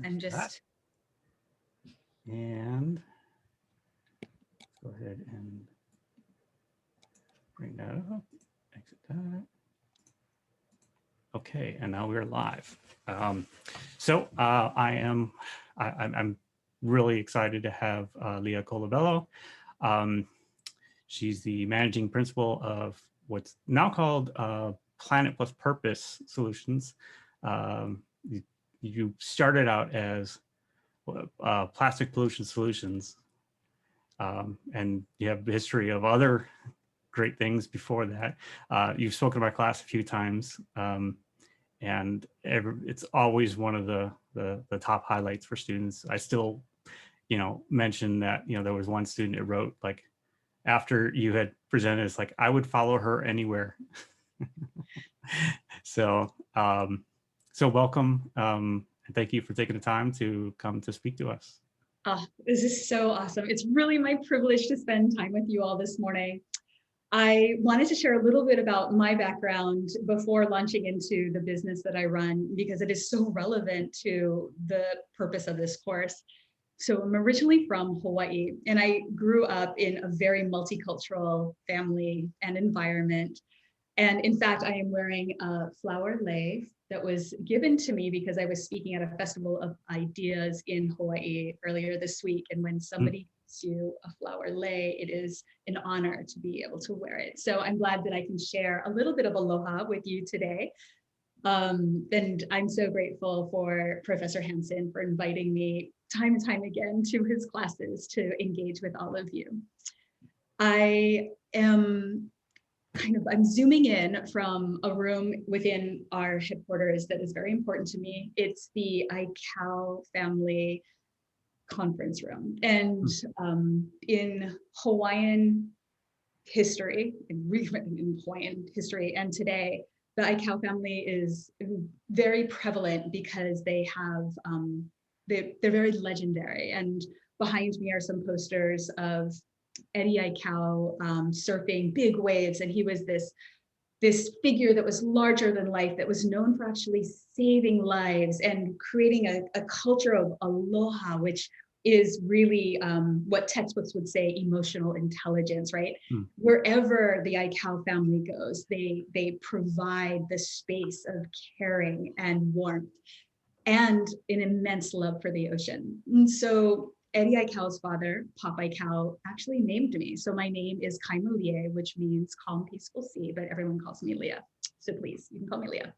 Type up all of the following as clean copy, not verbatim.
I'm just. And go ahead and bring that up. Exit that. Okay, and now we're live. I'm really excited to have Leah Colabello. She's the managing principal of what's now called Planet Plus Purpose Solutions. You started out as Plastic Pollution Solutions, and you have a history of other great things before that. You've spoken to my class a few times, and it's always one of the top highlights for students. I still, mention that, there was one student that wrote, like, after you had presented, it's like, I would follow her anywhere. So welcome. And thank you for taking the time to come to speak to us. Oh, this is so awesome. It's really my privilege to spend time with you all this morning. I wanted to share a little bit about my background before launching into the business that I run, because it is so relevant to the purpose of this course. So I'm originally from Hawaii, and I grew up in a very multicultural family and environment. And in fact, I am wearing a flower lei that was given to me because I was speaking at a festival of ideas in Hawaii earlier this week. And when somebody gives you a flower lei, it is an honor to be able to wear it. So I'm glad that I can share a little bit of aloha with you today. And I'm so grateful for Professor Hansen for inviting me time and time again to his classes to engage with all of you. I am I'm zooming in from a room within our headquarters that is very important to me. It's the ICAO family conference room. And in Hawaiian history, in Hawaiian history and today, the ICAO family is very prevalent because they have, they're very legendary. And behind me are some posters of Eddie Aikau surfing big waves, and he was this figure that was larger than life, that was known for actually saving lives and creating a culture of aloha, which is really what textbooks would say emotional intelligence, right? Wherever the Aikau family goes, they provide the space of caring and warmth and an immense love for the ocean. And so Eddie Aikau's father, Pop Aikau, actually named me. So my name is Kaimalie, which means calm, peaceful sea, but everyone calls me Leah. So please, you can call me Leah.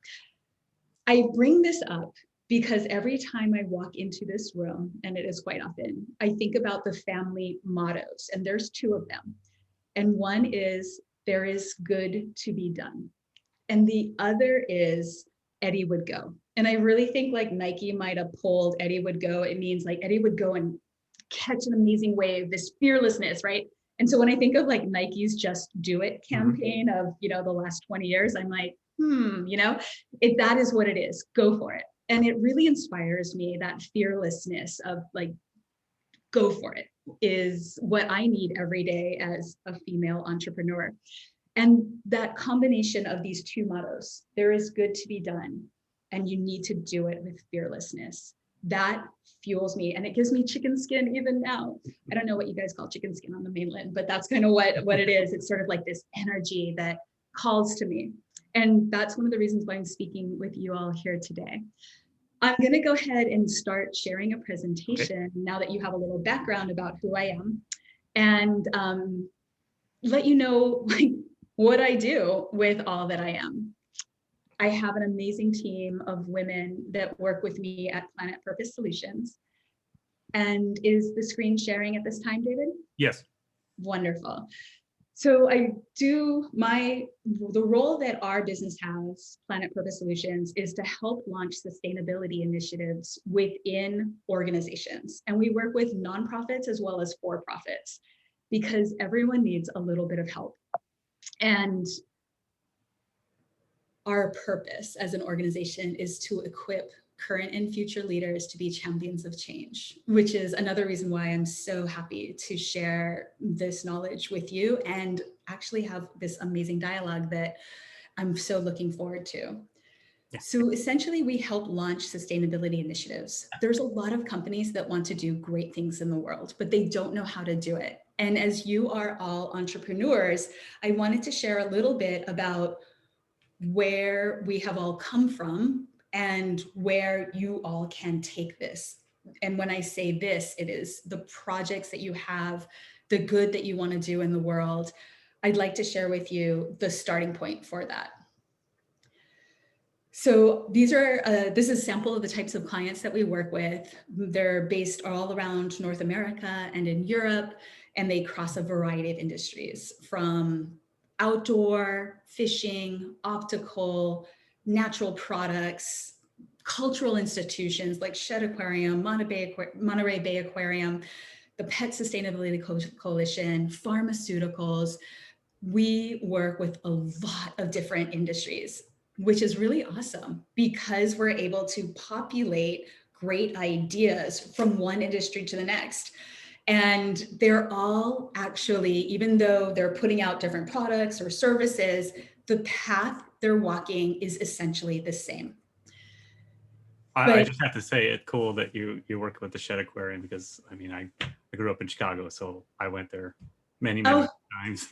I bring this up because every time I walk into this room, and it is quite often, I think about the family mottos, and there's two of them. And one is, there is good to be done. And the other is, Eddie would go. And I really think like Nike might have pulled Eddie would go. It means like Eddie would go and catch an amazing wave, this fearlessness, right? And so when I think of like Nike's Just Do It campaign of, the last 20 years, I'm like, that is what it is. Go for it. And it really inspires me, that fearlessness of like, go for it is what I need every day as a female entrepreneur. And that combination of these two mottos, there is good to be done, and you need to do it with fearlessness. That fuels me, and it gives me chicken skin even now. I don't know what you guys call chicken skin on the mainland, but that's kind of what it is. It's sort of like this energy that calls to me. And that's one of the reasons why I'm speaking with you all here today. I'm going to go ahead and start sharing a presentation now that you have a little background about who I am, and let you know like what I do with all that I am. I have an amazing team of women that work with me at Planet Purpose Solutions. And is the screen sharing at this time, David? Yes. Wonderful. So I do the role that our business has, Planet Purpose Solutions, is to help launch sustainability initiatives within organizations. And we work with nonprofits as well as for-profits, because everyone needs a little bit of help. And our purpose as an organization is to equip current and future leaders to be champions of change, which is another reason why I'm so happy to share this knowledge with you and actually have this amazing dialogue that I'm so looking forward to. Yeah. So essentially, we help launch sustainability initiatives. There's a lot of companies that want to do great things in the world, but they don't know how to do it. And as you are all entrepreneurs, I wanted to share a little bit about where we have all come from and where you all can take this. And when I say this, it is the projects that you have, the good that you want to do in the world. I'd like to share with you the starting point for that. So these are, this is a sample of the types of clients that we work with. They're based all around North America and in Europe, and they cross a variety of industries from outdoor, fishing, optical, natural products, cultural institutions like Shedd Aquarium, Monterey Bay Aquarium, the Pet Sustainability Coalition, pharmaceuticals. We work with a lot of different industries, which is really awesome because we're able to populate great ideas from one industry to the next. And they're all actually, even though they're putting out different products or services, the path they're walking is essentially the same. I just have to say it's cool that you work with the Shedd Aquarium, because I mean, I grew up in Chicago, so I went there many times.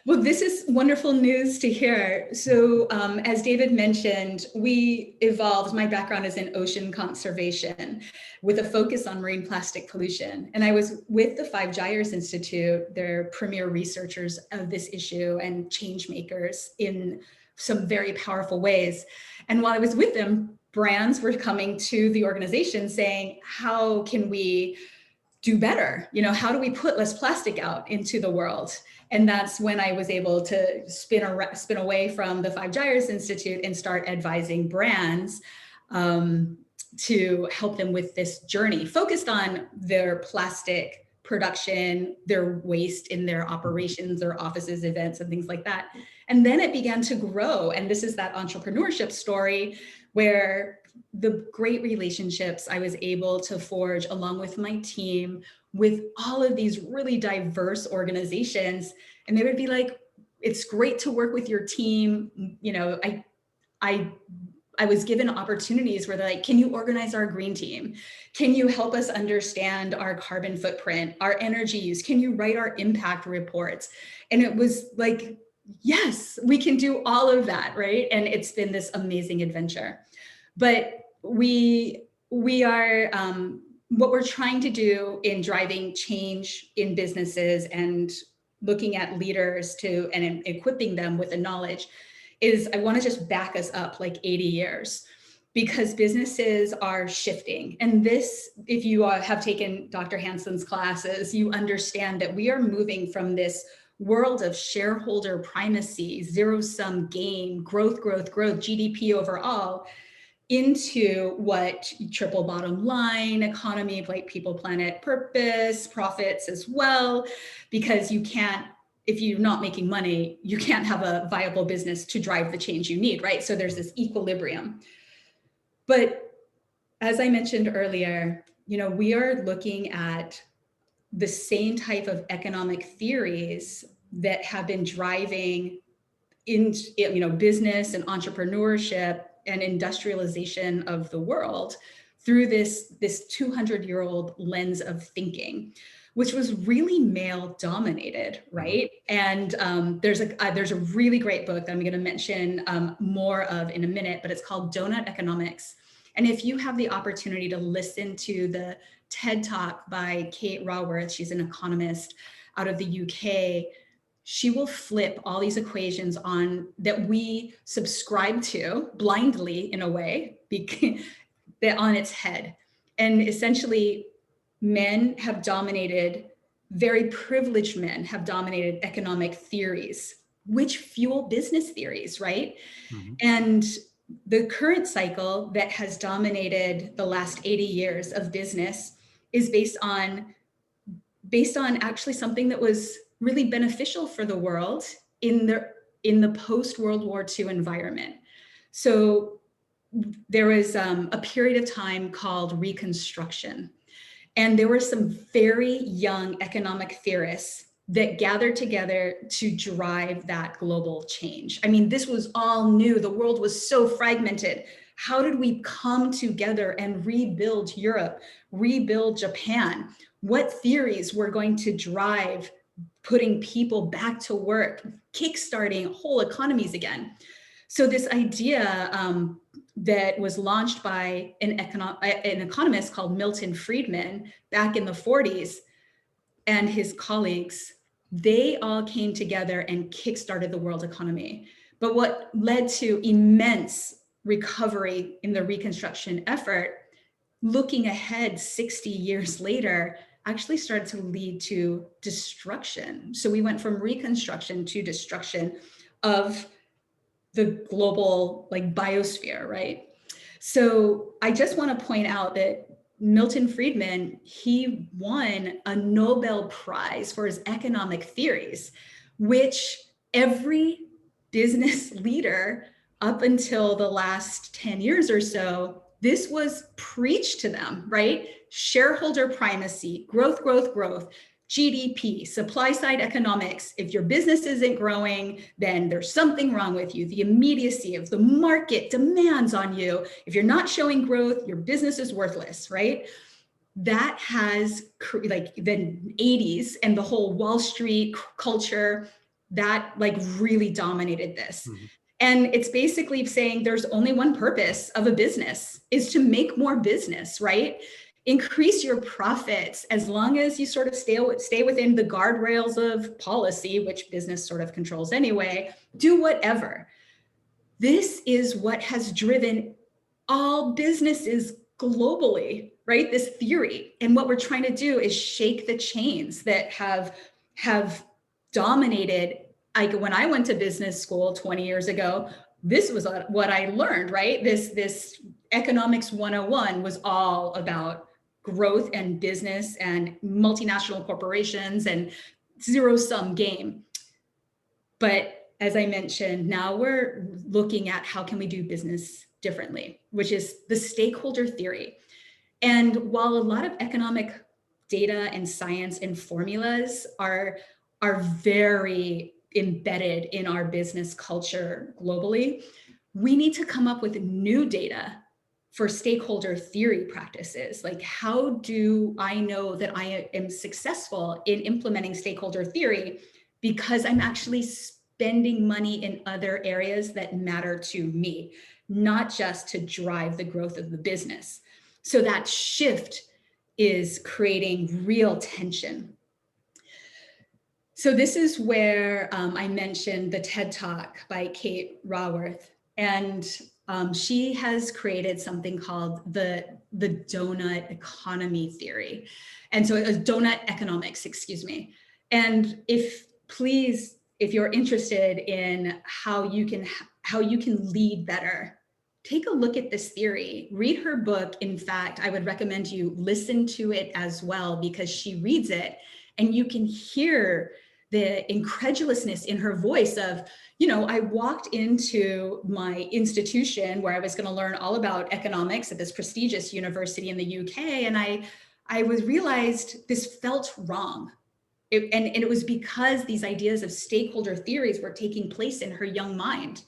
Well, this is wonderful news to hear. So as David mentioned, we evolved, my background is in ocean conservation with a focus on marine plastic pollution. And I was with the Five Gyres Institute, they're premier researchers of this issue and change makers in some very powerful ways. And while I was with them, brands were coming to the organization saying, how can we do better? You know, how do we put less plastic out into the world? And that's when I was able to spin away from the Five Gyres Institute and start advising brands to help them with this journey, focused on their plastic production, their waste in their operations, their offices, events, and things like that. And then it began to grow. And this is that entrepreneurship story where the great relationships I was able to forge along with my team with all of these really diverse organizations. And they would be like, it's great to work with your team. You know, I was given opportunities where they're like, can you organize our green team? Can you help us understand our carbon footprint, our energy use? Can you write our impact reports? And it was like, yes, we can do all of that, right? And it's been this amazing adventure. But we are, what we're trying to do in driving change in businesses and looking at leaders and equipping them with the knowledge is, I want to just back us up like 80 years, because businesses are shifting. And this, if you have taken Dr. Hanson's classes, you understand that we are moving from this world of shareholder primacy, zero-sum game, growth, GDP overall, into what triple bottom line economy, like people, planet, purpose, profits as well, because you can't, if you're not making money, you can't have a viable business to drive the change you need, right? So there's this equilibrium. But as I mentioned earlier, you know, we are looking at the same type of economic theories that have been driving in, you know, business and entrepreneurship and industrialization of the world through this 200-year-old lens of thinking, which was really male dominated, right? And there's a really great book that I'm going to mention more of in a minute, but it's called Donut Economics. And if you have the opportunity to listen to the TED Talk by Kate Raworth, she's an economist out of the UK, she will flip all these equations on that we subscribe to blindly in a way, on its head. And essentially, men have dominated, very privileged men have dominated economic theories, which fuel business theories, right? Mm-hmm. And the current cycle that has dominated the last 80 years of business is based on actually something that was really beneficial for the world in the post-World War II environment. So there was a period of time called Reconstruction. And there were some very young economic theorists that gathered together to drive that global change. I mean, this was all new. The world was so fragmented. How did we come together and rebuild Europe, rebuild Japan? What theories were going to drive putting people back to work, kickstarting whole economies again? So this idea that was launched by an economist called Milton Friedman back in the 40s, and his colleagues, they all came together and kickstarted the world economy. But what led to immense recovery in the reconstruction effort, looking ahead 60 years later, actually started to lead to destruction. So we went from reconstruction to destruction of the global like biosphere, right? So I just want to point out that Milton Friedman, he won a Nobel Prize for his economic theories, which every business leader up until the last 10 years or so, this was preached to them, right? Shareholder primacy, growth, growth, growth, GDP, supply side economics. If your business isn't growing, then there's something wrong with you. The immediacy of the market demands on you. If you're not showing growth, your business is worthless, right? That has like the 80s and the whole Wall Street culture that like really dominated this. Mm-hmm. And it's basically saying there's only one purpose of a business is to make more business, right? Increase your profits as long as you sort of stay within the guardrails of policy, which business sort of controls anyway. Do whatever. This is what has driven all businesses globally, right? This theory. And what we're trying to do is shake the chains that have dominated. Like when I went to business school 20 years ago, this was what I learned, right? This economics 101 was all about growth and business and multinational corporations and zero-sum game. But as I mentioned, now we're looking at how can we do business differently, which is the stakeholder theory. And while a lot of economic data and science and formulas are very embedded in our business culture globally, we need to come up with new data for stakeholder theory practices. Like, how do I know that I am successful in implementing stakeholder theory because I'm actually spending money in other areas that matter to me, not just to drive the growth of the business. So that shift is creating real tension. So this is where I mentioned the TED Talk by Kate Raworth, and she has created something called the donut economy theory. And so donut economics, excuse me. And if you're interested in how you can lead better, take a look at this theory, read her book. In fact, I would recommend you listen to it as well, because she reads it and you can hear the incredulousness in her voice of, I walked into my institution where I was going to learn all about economics at this prestigious university in the UK. And I realized this felt wrong. And it was because these ideas of stakeholder theories were taking place in her young mind.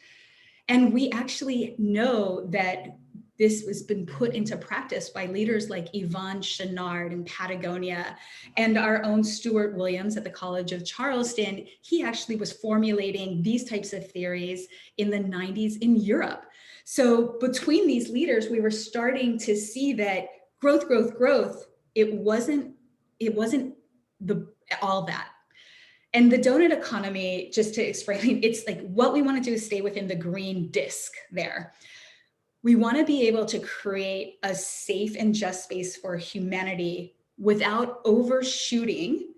And we actually know that this has been put into practice by leaders like Yvon Chouinard in Patagonia and our own Stuart Williams at the College of Charleston. He actually was formulating these types of theories in the 90s in Europe. So between these leaders, we were starting to see that growth, it wasn't all that. And the donut economy, just to explain, it's like what we want to do is stay within the green disc there. We want to be able to create a safe and just space for humanity without overshooting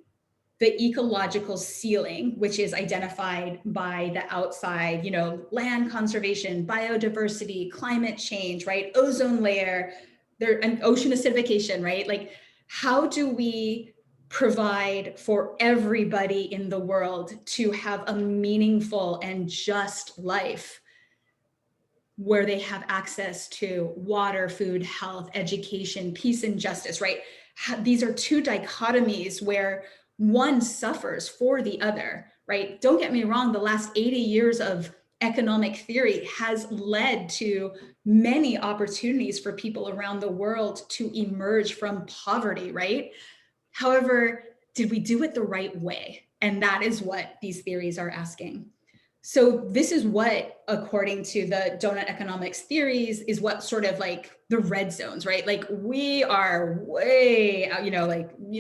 the ecological ceiling, which is identified by the outside, land conservation, biodiversity, climate change, right? Ozone layer, and ocean acidification, right? Like, how do we provide for everybody in the world to have a meaningful and just life where they have access to water, food, health, education, peace, and justice, right? These are two dichotomies where one suffers for the other, right? Don't get me wrong, the last 80 years of economic theory has led to many opportunities for people around the world to emerge from poverty, right? However, did we do it the right way? And that is what these theories are asking. So this is what, according to the donut economics theories, is what sort of like the red zones, right? Like we are way out,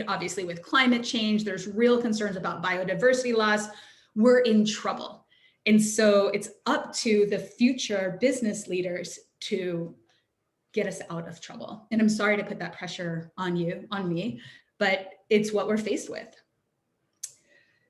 obviously with climate change, there's real concerns about biodiversity loss. We're in trouble. And so it's up to the future business leaders to get us out of trouble. And I'm sorry to put that pressure on me, but it's what we're faced with.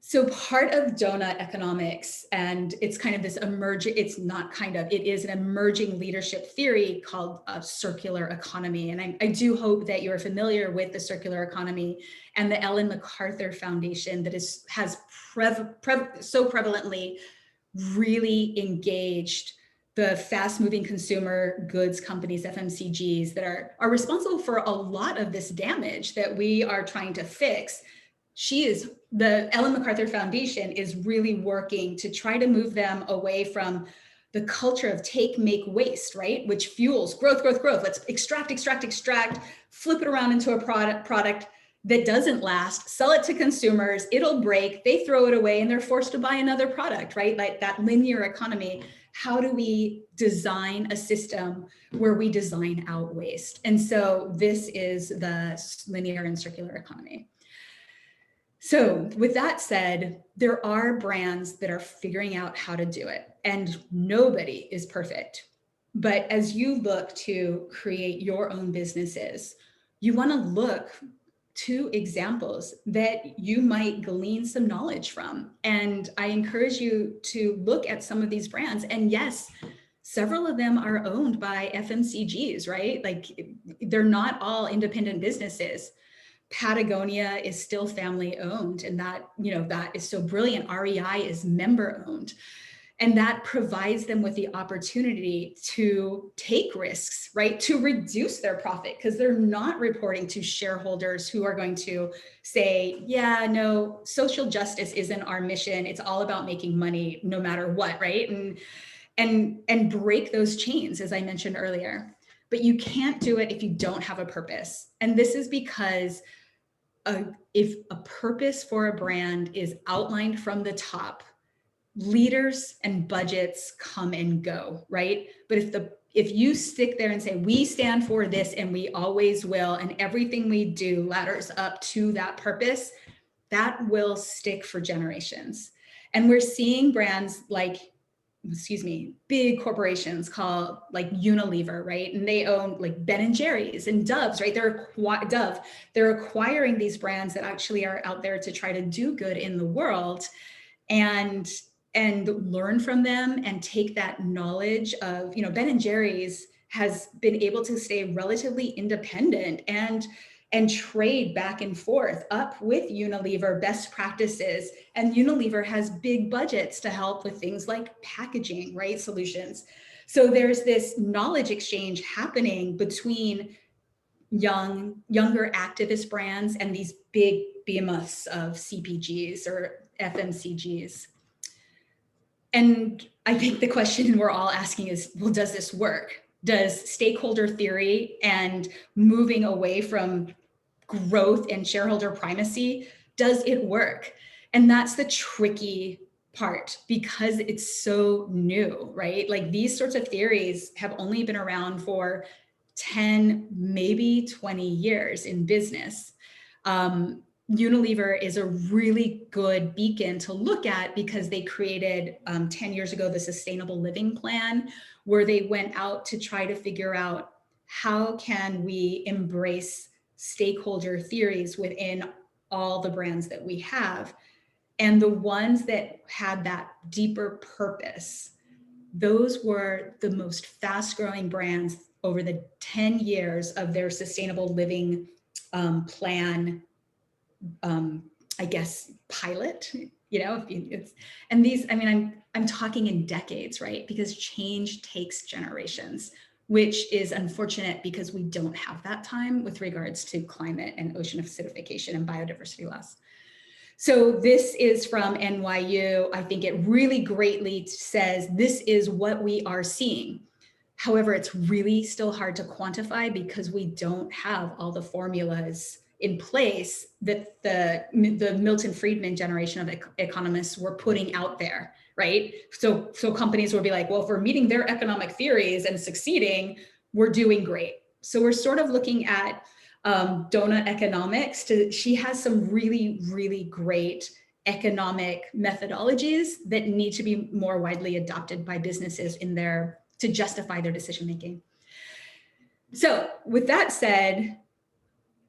So part of donut economics, and it's kind of this emerging, it is an emerging leadership theory called a circular economy. And I do hope that you're familiar with the circular economy and the Ellen MacArthur Foundation that has so prevalently really engaged the fast-moving consumer goods companies, FMCGs, that are responsible for a lot of this damage that we are trying to fix. The Ellen MacArthur Foundation is really working to try to move them away from the culture of take, make, waste, right? Which fuels growth. Let's extract, flip it around into a product that doesn't last, sell it to consumers, it'll break, they throw it away, and they're forced to buy another product, right? Like that linear economy. How do we design a system where we design out waste? And so this is the linear and circular economy. So with that said, there are brands that are figuring out how to do it, and nobody is perfect. But as you look to create your own businesses, you want to look to examples that you might glean some knowledge from. And I encourage you to look at some of these brands. And yes, several of them are owned by FMCGs, right? Like they're not all independent businesses. Patagonia is still family owned, and that is so brilliant. REI is member owned. And that provides them with the opportunity to take risks, right? To reduce their profit, because they're not reporting to shareholders who are going to say, yeah, no, social justice isn't our mission. It's all about making money no matter what, right? And break those chains, as I mentioned earlier. But you can't do it if you don't have a purpose. And this is because if a purpose for a brand is outlined from the top, leaders and budgets come and go, right? But if you stick there and say, we stand for this and we always will, and everything we do ladders up to that purpose, that will stick for generations. And we're seeing brands big corporations called like Unilever, right? And they own like Ben and Jerry's and Dove's, right? They're acquiring these brands that actually are out there to try to do good in the world, and learn from them and take that knowledge of, Ben and Jerry's has been able to stay relatively independent and trade back and forth up with Unilever best practices. And Unilever has big budgets to help with things like packaging, right? Solutions. So there's this knowledge exchange happening between younger activist brands and these big behemoths of CPGs or FMCGs. And I think the question we're all asking is, well, does this work? Does stakeholder theory and moving away from growth and shareholder primacy, does it work? And that's the tricky part, because it's so new, right? Like these sorts of theories have only been around for 10, maybe 20 years in business. Unilever is a really good beacon to look at, because they created 10 years ago the Sustainable Living Plan, where they went out to try to figure out how can we embrace stakeholder theories within all the brands that we have. And the ones that had that deeper purpose, those were the most fast-growing brands over the 10 years of their Sustainable Living Plan, I guess, pilot, and these, I'm talking in decades, right? Because change takes generations, which is unfortunate because we don't have that time with regards to climate and ocean acidification and biodiversity loss. So this is from NYU. I think it really greatly says this is what we are seeing. However, it's really still hard to quantify because we don't have all the formulas in place that the Milton Friedman generation of economists were putting out there, right? So companies will be like, well, if we're meeting their economic theories and succeeding, we're doing great. So we're sort of looking at Donut Economics. She has some really, really great economic methodologies that need to be more widely adopted by businesses to justify their decision making. So with that said,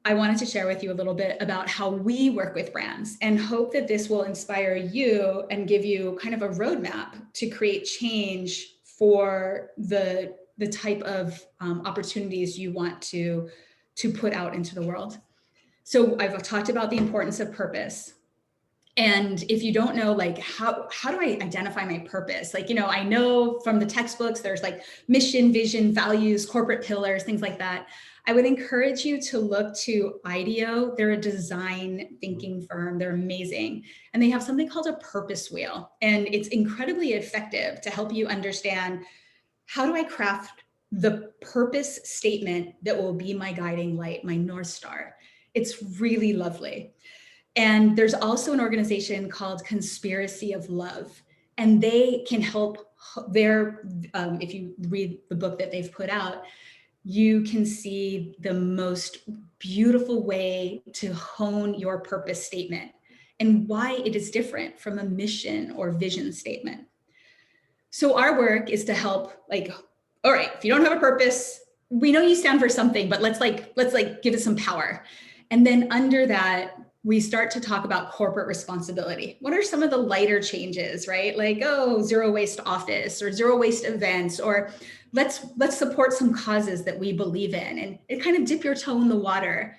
I wanted to share with you a little bit about how we work with brands and hope that this will inspire you and give you kind of a roadmap to create change for the type of opportunities you want to put out into the world. So I've talked about the importance of purpose. And if you don't know, like, how do I identify my purpose? Like, I know from the textbooks, there's like mission, vision, values, corporate pillars, things like that. I would encourage you to look to IDEO. They're a design thinking firm. They're amazing. And they have something called a purpose wheel. And it's incredibly effective to help you understand, how do I craft the purpose statement that will be my guiding light, my North Star? It's really lovely. And there's also an organization called Conspiracy of Love, and they can help if you read the book that they've put out, you can see the most beautiful way to hone your purpose statement and why it is different from a mission or vision statement. So our work is to help, like, all right, if you don't have a purpose, we know you stand for something, but let's give it some power. And then under that, we start to talk about corporate responsibility. What are some of the lighter changes, right? Like, zero waste office or zero waste events, or let's support some causes that we believe in, and it kind of dip your toe in the water.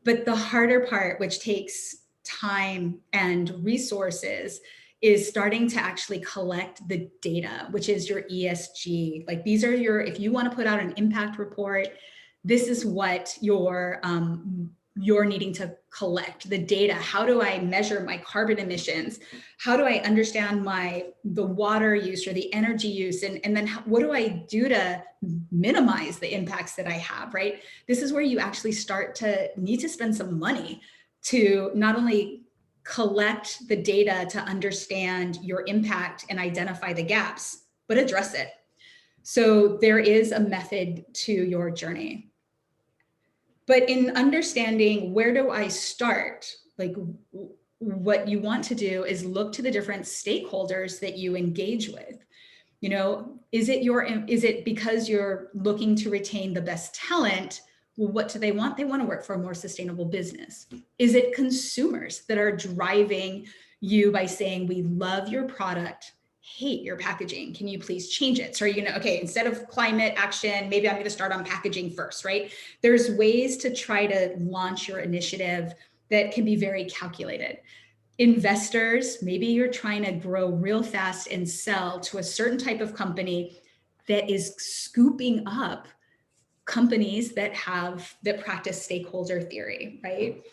But the harder part, which takes time and resources, is starting to actually collect the data, which is your ESG. Like, these are if you want to put out an impact report, this is what you're needing to collect the data. How do I measure my carbon emissions? How do I understand the water use or the energy use? And then what do I do to minimize the impacts that I have, right? This is where you actually start to need to spend some money to not only collect the data to understand your impact and identify the gaps, but address it. So there is a method to your journey. But in understanding, where do I start? Like, what you want to do is look to the different stakeholders that you engage with. Is it because you're looking to retain the best talent? Well, what do they want? They want to work for a more sustainable business. Is it consumers that are driving you by saying, we love your product, hate your packaging, can you please change it? So are you gonna, okay, instead of climate action, maybe I'm gonna start on packaging first, right? There's ways to try to launch your initiative that can be very calculated. Investors, maybe you're trying to grow real fast and sell to a certain type of company that is scooping up companies that practice stakeholder theory, right?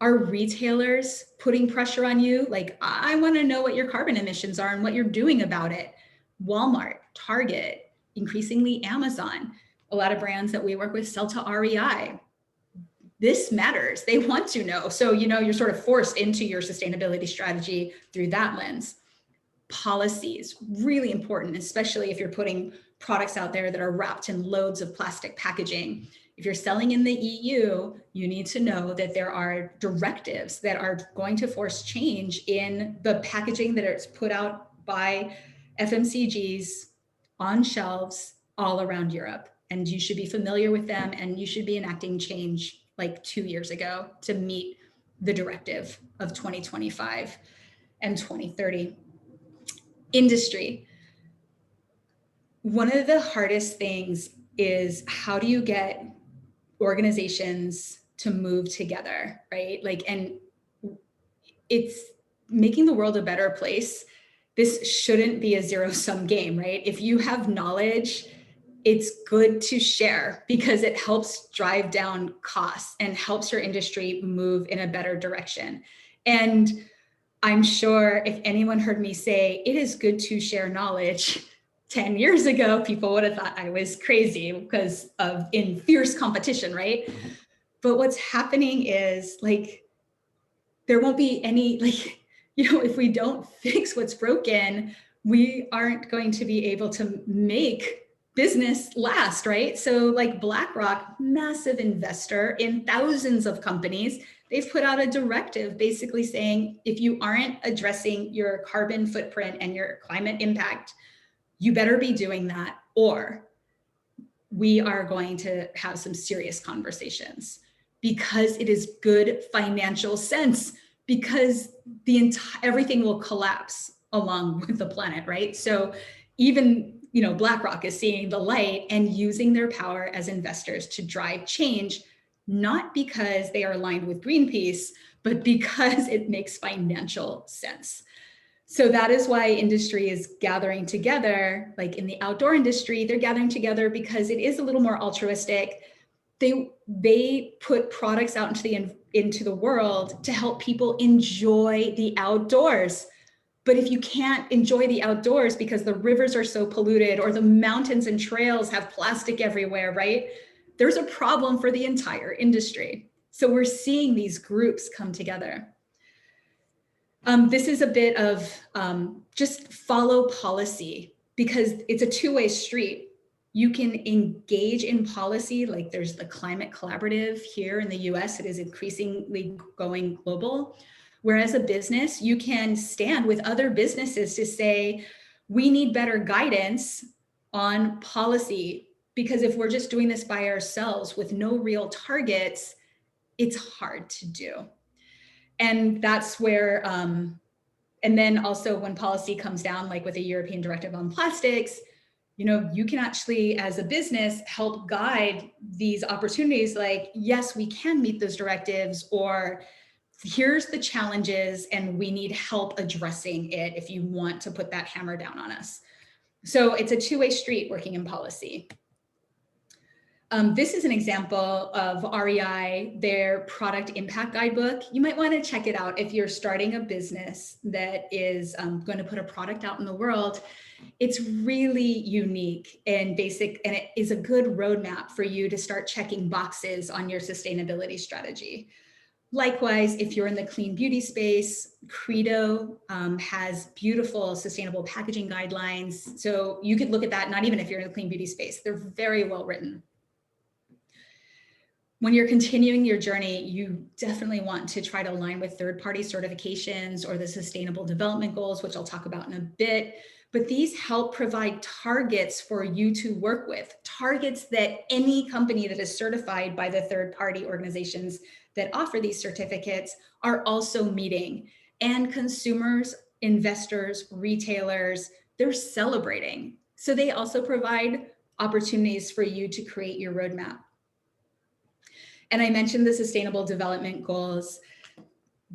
Are retailers putting pressure on you? Like, I want to know what your carbon emissions are and what you're doing about it. Walmart, Target, increasingly Amazon. A lot of brands that we work with sell to REI. This matters. They want to know. So, you're sort of forced into your sustainability strategy through that lens. Policies, really important, especially if you're putting products out there that are wrapped in loads of plastic packaging. If you're selling in the EU, you need to know that there are directives that are going to force change in the packaging that is put out by FMCGs on shelves all around Europe. And you should be familiar with them, and you should be enacting change like 2 years ago to meet the directive of 2025 and 2030. Industry. One of the hardest things is, how do you get organizations to move together, right? And it's making the world a better place. This shouldn't be a zero-sum game, right? If you have knowledge, it's good to share because it helps drive down costs and helps your industry move in a better direction. And I'm sure if anyone heard me say, it is good to share knowledge 10 years ago, people would have thought I was crazy because of in fierce competition, right? But what's happening is like, there won't be any, like, if we don't fix what's broken, we aren't going to be able to make business last, right? So like BlackRock, massive investor in thousands of companies, they've put out a directive basically saying, if you aren't addressing your carbon footprint and your climate impact, you better be doing that, or we are going to have some serious conversations, because it is good financial sense, because everything will collapse along with the planet, right? So even BlackRock is seeing the light and using their power as investors to drive change, not because they are aligned with Greenpeace, but because it makes financial sense. So that is why industry is gathering together. Like in the outdoor industry, they're gathering together because it is a little more altruistic. They put products out into the world to help people enjoy the outdoors. But if you can't enjoy the outdoors because the rivers are so polluted or the mountains and trails have plastic everywhere, right? There's a problem for the entire industry. So we're seeing these groups come together. This is a bit of just follow policy, because it's a two-way street. You can engage in policy, like there's the Climate Collaborative here in the US, it is increasingly going global. Whereas a business, you can stand with other businesses to say, we need better guidance on policy, because if we're just doing this by ourselves with no real targets, it's hard to do. And that's where, and then also when policy comes down, like with a European directive on plastics, you can actually, as a business, help guide these opportunities. Like, yes, we can meet those directives, or here's the challenges and we need help addressing it if you want to put that hammer down on us. So it's a two-way street working in policy. This is an example of REI, their product impact guidebook. You might want to check it out if you're starting a business that is going to put a product out in the world. It's really unique and basic, and it is a good roadmap for you to start checking boxes on your sustainability strategy. Likewise, if you're in the clean beauty space, Credo has beautiful sustainable packaging guidelines. So you could look at that, not even if you're in the clean beauty space, they're very well written. When you're continuing your journey, you definitely want to try to align with third-party certifications or the Sustainable Development Goals, which I'll talk about in a bit. But these help provide targets for you to work with, targets that any company that is certified by the third-party organizations that offer these certificates are also meeting. And consumers, investors, retailers, they're celebrating. So they also provide opportunities for you to create your roadmap. And I mentioned the Sustainable Development Goals.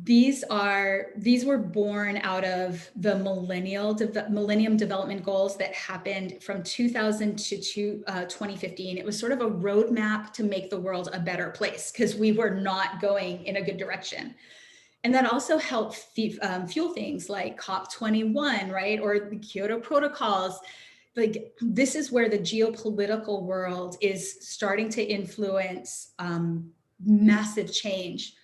These were born out of the Millennium Development Goals that happened from 2000 to 2015. It was sort of a roadmap to make the world a better place, because we were not going in a good direction. And that also helped fuel things like COP21, right? Or the Kyoto Protocols. Like, this is where the geopolitical world is starting to influence massive change.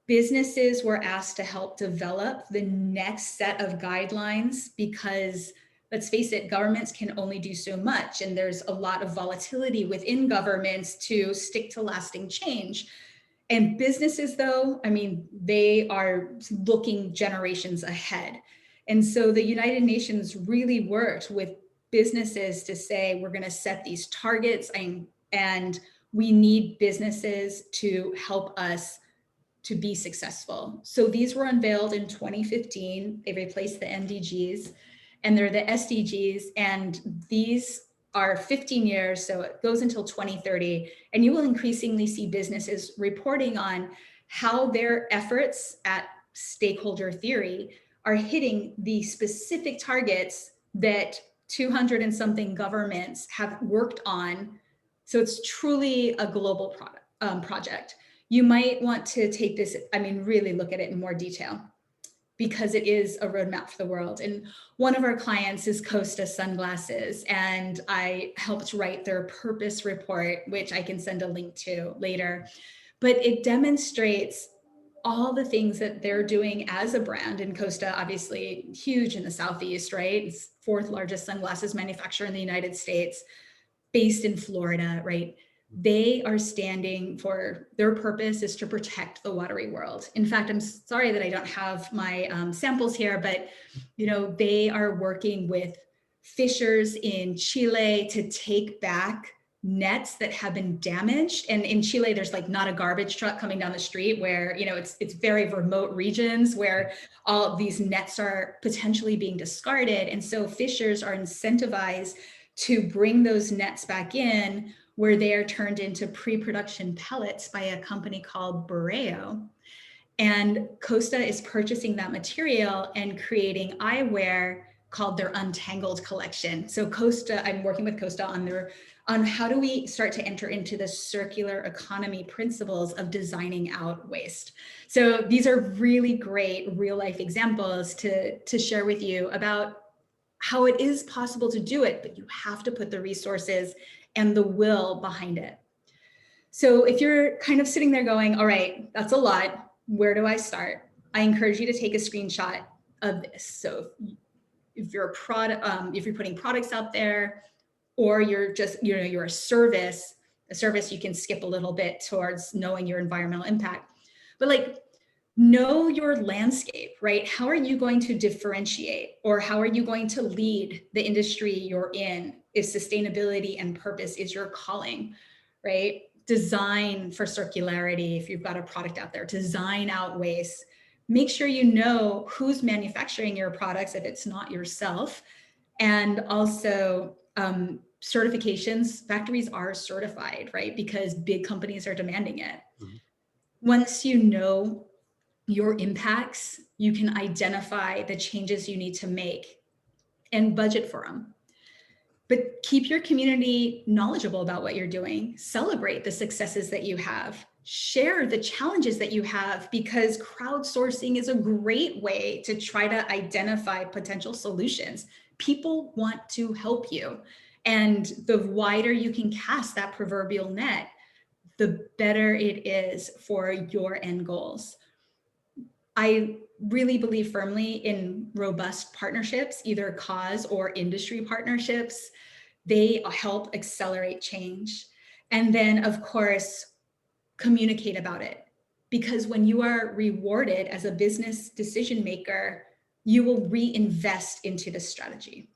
Businesses were asked to help develop the next set of guidelines, because let's face it, governments can only do so much. And there's a lot of volatility within governments to stick to lasting change. And businesses, though, I mean, they are looking generations ahead. And so the United Nations really worked with businesses to say, we're going to set these targets, and we need businesses to help us to be successful. So these were unveiled in 2015. They replaced the MDGs, and they're the SDGs. And these are 15 years, so it goes until 2030. And you will increasingly see businesses reporting on how their efforts at Stakeholder Theory are hitting the specific targets that 200 and something governments have worked on. So it's truly a global project. you might want to take this, I mean, really look at it in more detail, because it is a roadmap for the world. And one of our clients is Costa Sunglasses, and I helped write their purpose report, which I can send a link to later. But it demonstrates all the things that they're doing as a brand. And Costa, obviously huge in the Southeast, right? It's fourth largest sunglasses manufacturer in the United States, based in Florida, right? They are standing for, their purpose is to protect the watery world. In fact, I'm sorry that I don't have my samples here, but they are working with fishers in Chile to take back nets that have been damaged. And in Chile, there's like not a garbage truck coming down the street, where it's very remote regions where all these nets are potentially being discarded. And so fishers are incentivized to bring those nets back in, where they are turned into pre-production pellets by a company called Borreo. And Costa is purchasing that material and creating eyewear called their Untangled collection. So Costa, I'm working with Costa on how do we start to enter into the circular economy principles of designing out waste. So these are really great real life examples to share with you about how it is possible to do it, but you have to put the resources and the will behind it. So if you're kind of sitting there going, all right, that's a lot, where do I start? I encourage you to take a screenshot of this. So if you're a product, if you're putting products out there, or you're just, you're a service you can skip a little bit towards knowing your environmental impact. But like, know your landscape, right? How are you going to differentiate, or how are you going to lead the industry you're in if sustainability and purpose is your calling, right? Design for circularity. If you've got a product out there, design out waste. Make sure you know who's manufacturing your products if it's not yourself. And also certifications. Factories are certified, right? Because big companies are demanding it. Mm-hmm. Once you know your impacts, you can identify the changes you need to make and budget for them. But keep your community knowledgeable about what you're doing. Celebrate the successes that you have. Share the challenges that you have, because crowdsourcing is a great way to try to identify potential solutions. People want to help you. And the wider you can cast that proverbial net, the better it is for your end goals. I really believe firmly in robust partnerships, either cause or industry partnerships. They help accelerate change. And then, of course, communicate about it. Because when you are rewarded as a business decision maker, you will reinvest into the strategy.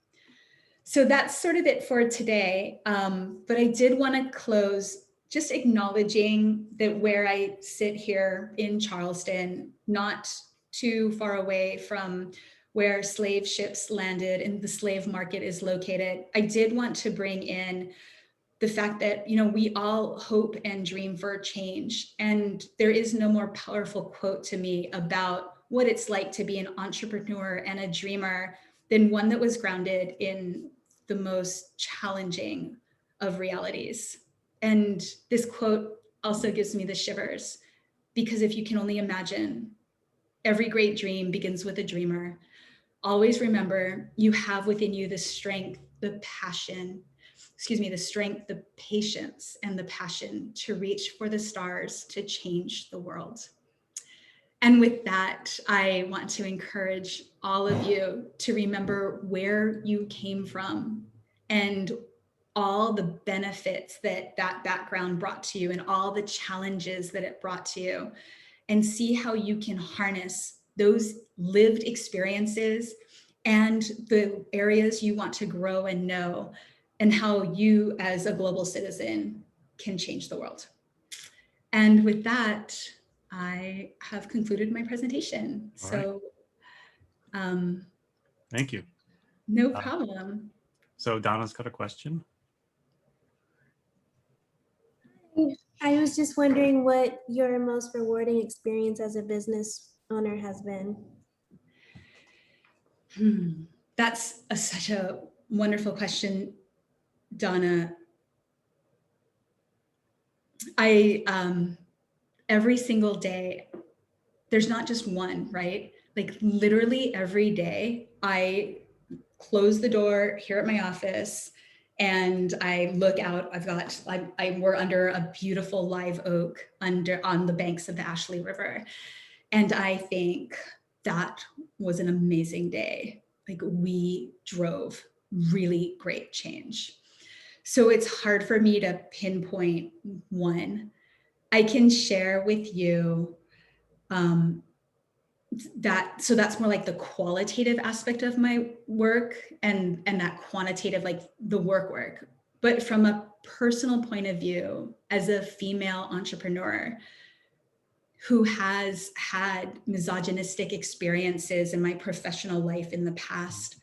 So that's sort of it for today. But I did want to close just acknowledging that where I sit here in Charleston, not too far away from where slave ships landed and the slave market is located, I did want to bring in the fact that, we all hope and dream for change. And there is no more powerful quote to me about what it's like to be an entrepreneur and a dreamer than one that was grounded in the most challenging of realities. And this quote also gives me the shivers, because if you can only imagine, every great dream begins with a dreamer. Always remember, you have within you the strength, the passion, the strength, the patience, and the passion to reach for the stars to change the world. And with that, I want to encourage all of you to remember where you came from and all the benefits that background brought to you and all the challenges that it brought to you, and see how you can harness those lived experiences and the areas you want to grow and know, and how you as a global citizen can change the world. And with that, I have concluded my presentation. All so right. Thank you. No problem. So Donna's got a question. I was just wondering what your most rewarding experience as a business owner has been. That's such a wonderful question, Donna. every single day, there's not just one, right? Like literally every day I close the door here at my office and I look out. We're under a beautiful live oak on the banks of the Ashley River. And I think that was an amazing day. Like we drove really great change. So it's hard for me to pinpoint one. I can share with you so that's more like the qualitative aspect of my work and that quantitative, like the work. But from a personal point of view, as a female entrepreneur who has had misogynistic experiences in my professional life in the past,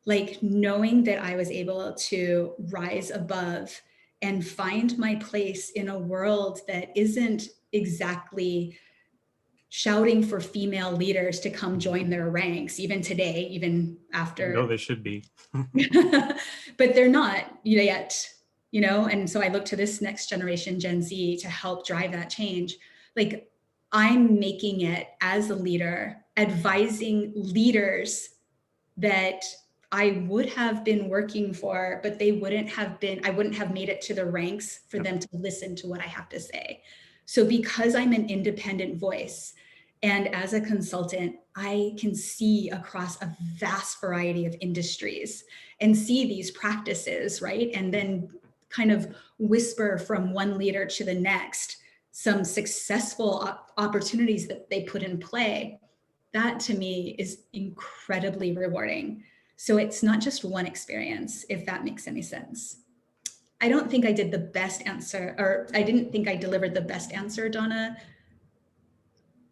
like knowing that I was able to rise above and find my place in a world that isn't exactly shouting for female leaders to come join their ranks, even today, even after. No, they should be. But they're not yet, and so I look to this next generation, Gen Z, to help drive that change. Like I'm making it as a leader, advising leaders that I would have been working for, but I wouldn't have made it to the ranks for them to listen to what I have to say. So because I'm an independent voice, and as a consultant, I can see across a vast variety of industries and see these practices, right? And then kind of whisper from one leader to the next some successful opportunities that they put in play. That to me is incredibly rewarding. So it's not just one experience, if that makes any sense. I don't think I did the best answer, or I didn't think I delivered the best answer, Donna,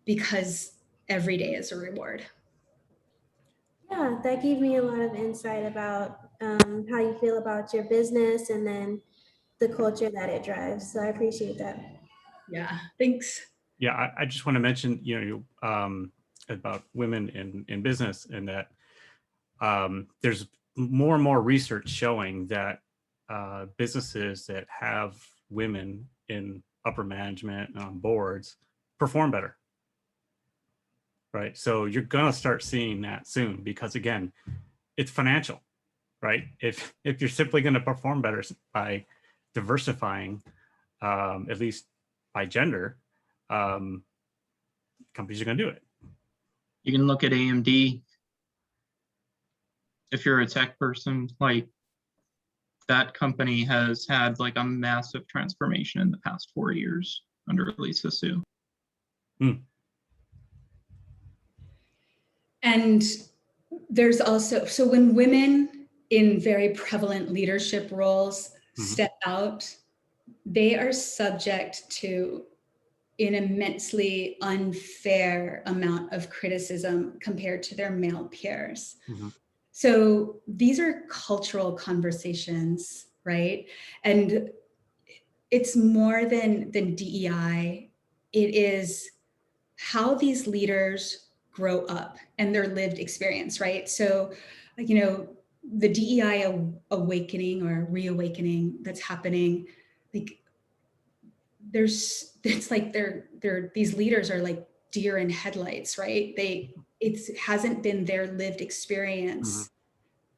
because every day is a reward. Yeah, that gave me a lot of insight about how you feel about your business and then the culture that it drives. So I appreciate that. Yeah, thanks. Yeah, I just want to mention, about women in business, and that there's more and more research showing that businesses that have women in upper management and on boards perform better. Right. So you're going to start seeing that soon, because again, it's financial, right? If you're simply going to perform better by diversifying, at least by gender, companies are going to do it. You can look at AMD. If you're a tech person, like that company has had like a massive transformation in the past 4 years under Lisa Su. And there's also, so when women in very prevalent leadership roles step out, they are subject to an immensely unfair amount of criticism compared to their male peers. So these are cultural conversations, right? And it's more than DEI. It is how these leaders grow up and their lived experience, right? So, the DEI awakening or reawakening that's happening, like it's like these leaders are like deer in headlights, right? It hasn't been their lived experience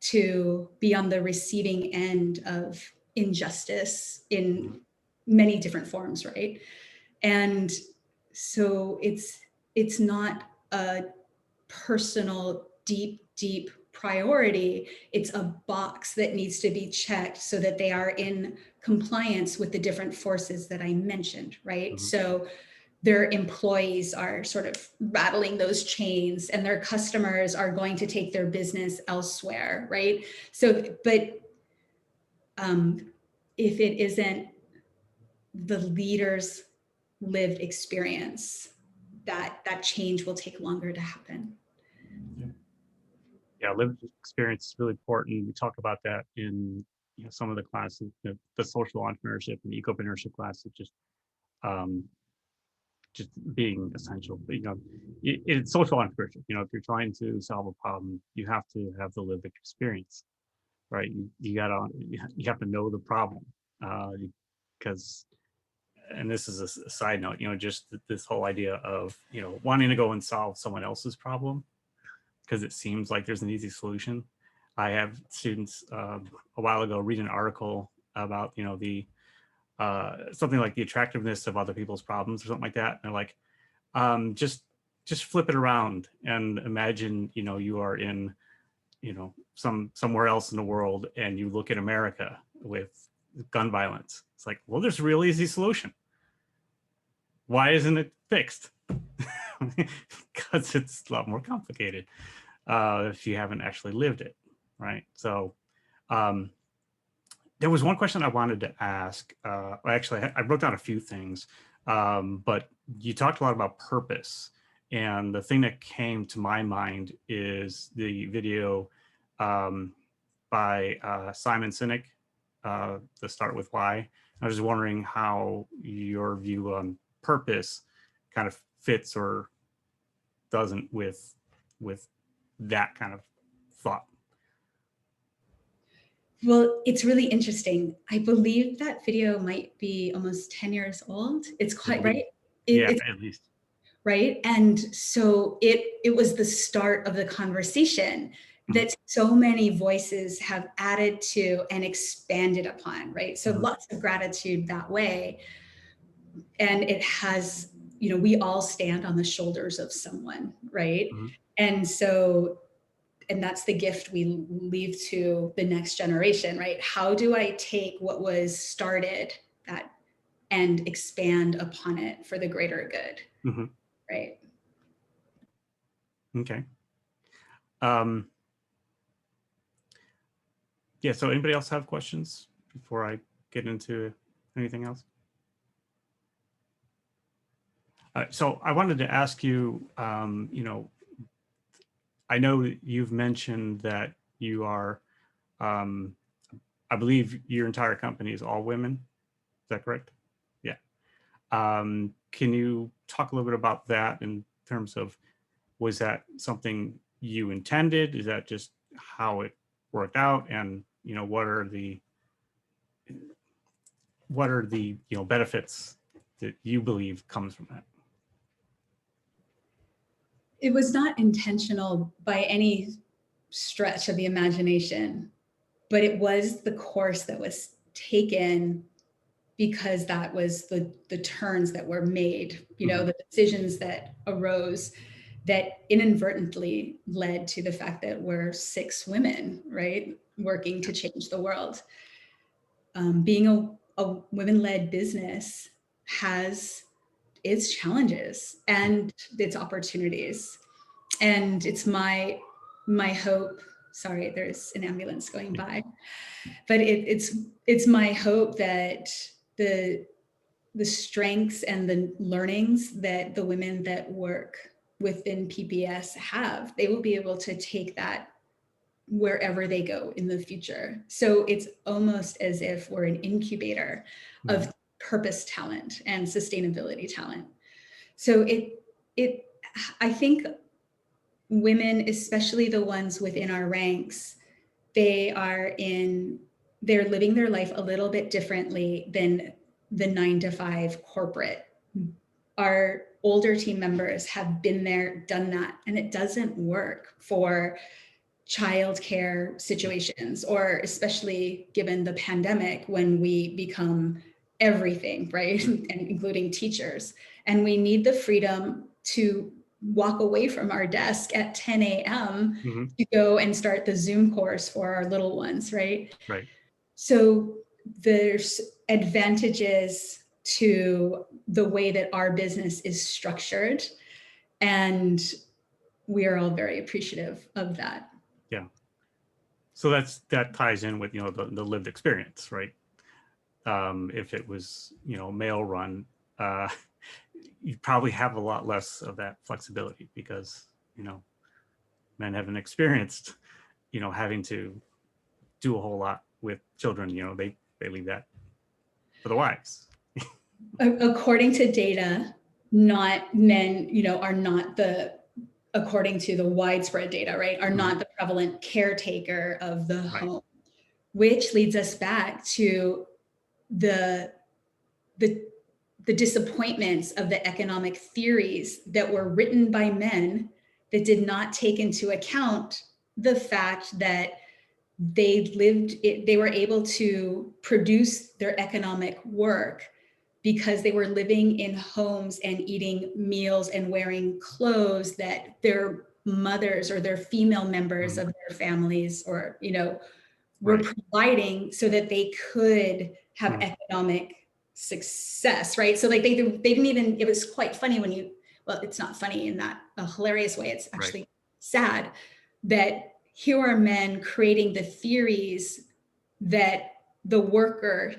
to be on the receiving end of injustice in many different forms, right? And so it's not a personal deep priority. It's a box that needs to be checked so that they are in compliance with the different forces that I mentioned, right? So their employees are sort of rattling those chains and their customers are going to take their business elsewhere, right? So, but if it isn't the leader's lived experience, that change will take longer to happen. Yeah, lived experience is really important. We talk about that in some of the classes, the social entrepreneurship and ecopreneurship classes, just being essential. But it's social entrepreneurship. If you're trying to solve a problem, you have to have the lived experience, right? You have to know the problem, because and this is a side note, just this whole idea of, wanting to go and solve someone else's problem because it seems like there's an easy solution. I have students a while ago read an article about, the something like the attractiveness of other people's problems or something like that. And they're like, just flip it around and imagine, you are in, somewhere else in the world and you look at America with gun violence. It's like, well, there's a real easy solution. Why isn't it fixed? Because it's a lot more complicated if you haven't actually lived it, right? So there was one question I wanted to ask. Actually, I wrote down a few things, but you talked a lot about purpose. And the thing that came to my mind is the video by Simon Sinek, The Start With Why. I was wondering how your view on purpose kind of fits or doesn't with that kind of thought. Well, it's really interesting. I believe that video might be almost 10 years old. It's quite right. Yeah, at least. Right. And so it was the start of the conversation that so many voices have added to and expanded upon, right? So lots of gratitude that way. And it has, we all stand on the shoulders of someone, right? And so, and that's the gift we leave to the next generation, right? How do I take what was started and expand upon it for the greater good, right? Okay. Yeah, so anybody else have questions before I get into anything else? So I wanted to ask you, I know that you've mentioned that you are, I believe your entire company is all women. Is that correct? Yeah. Can you talk a little bit about that in terms of, was that something you intended? Is that just how it worked out? And, what are the benefits that you believe comes from that? It was not intentional by any stretch of the imagination, but it was the course that was taken because that was the turns that were made, the decisions that arose that inadvertently led to the fact that we're 6 women, right, working to change the world. Being a women-led business has its challenges and its opportunities. And it's my hope, sorry, there's an ambulance going by, but it's my hope that the strengths and the learnings that the women that work within PPS have, they will be able to take that wherever they go in the future. So it's almost as if we're an incubator of purpose talent and sustainability talent. So I think women, especially the ones within our ranks, they're living their life a little bit differently than the 9-to-5 corporate. Our older team members have been there, done that, and it doesn't work for childcare situations, or especially given the pandemic when we become everything, right? And including teachers. And we need the freedom to walk away from our desk at 10 a.m. to go and start the Zoom course for our little ones, right? Right. So there's advantages to the way that our business is structured, and we are all very appreciative of that. Yeah. So that ties in with, the lived experience, right? If it was, male run, you'd probably have a lot less of that flexibility because, men haven't experienced, having to do a whole lot with children. They leave that for the wives. According to data, not men, are not according to the widespread data, right, are not the prevalent caretaker of the home, which leads us back to the the disappointments of the economic theories that were written by men that did not take into account the fact that they were able to produce their economic work because they were living in homes and eating meals and wearing clothes that their mothers or their female members of their families or, were providing so that they could have economic success, right? So like they didn't even, it was quite funny well, it's not funny in that a hilarious way. It's actually sad that here are men creating the theories that the worker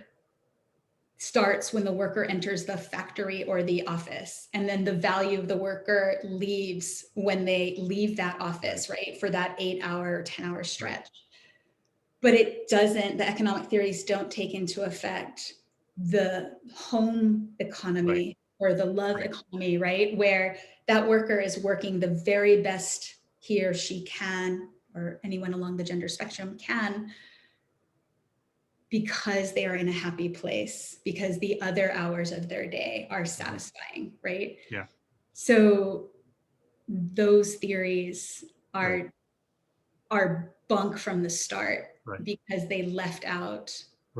starts when the worker enters the factory or the office. And then the value of the worker leaves when they leave that office, right? For that 8-hour, 10-hour stretch. But the economic theories don't take into effect the home economy or the love economy, right? Where that worker is working the very best he or she can, or anyone along the gender spectrum can, because they are in a happy place, because the other hours of their day are satisfying, right? Yeah. So those theories are bunk from the start because they left out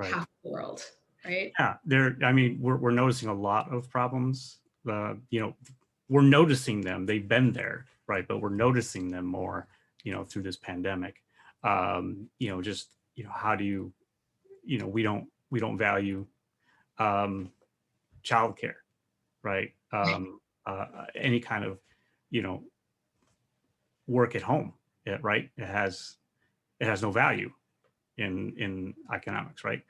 half the world, right? Yeah, we're noticing a lot of problems. We're noticing them. They've been there, right? But we're noticing them more, through this pandemic. How do you, we don't value childcare, right? Any kind of, work at home, right? It has no value in economics, right?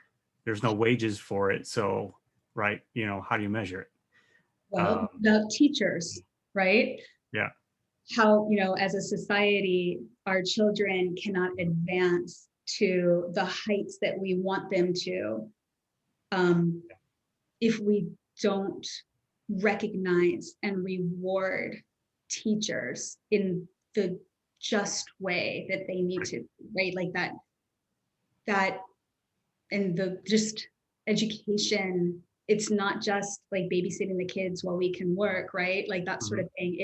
There's no wages for it. So, right, how do you measure it? Well, the teachers, right? Yeah. How, as a society, our children cannot advance to the heights that we want them to if we don't recognize and reward teachers in the just way that they need to, right? Like that and the just education, it's not just like babysitting the kids while we can work, right? Like that sort of thing.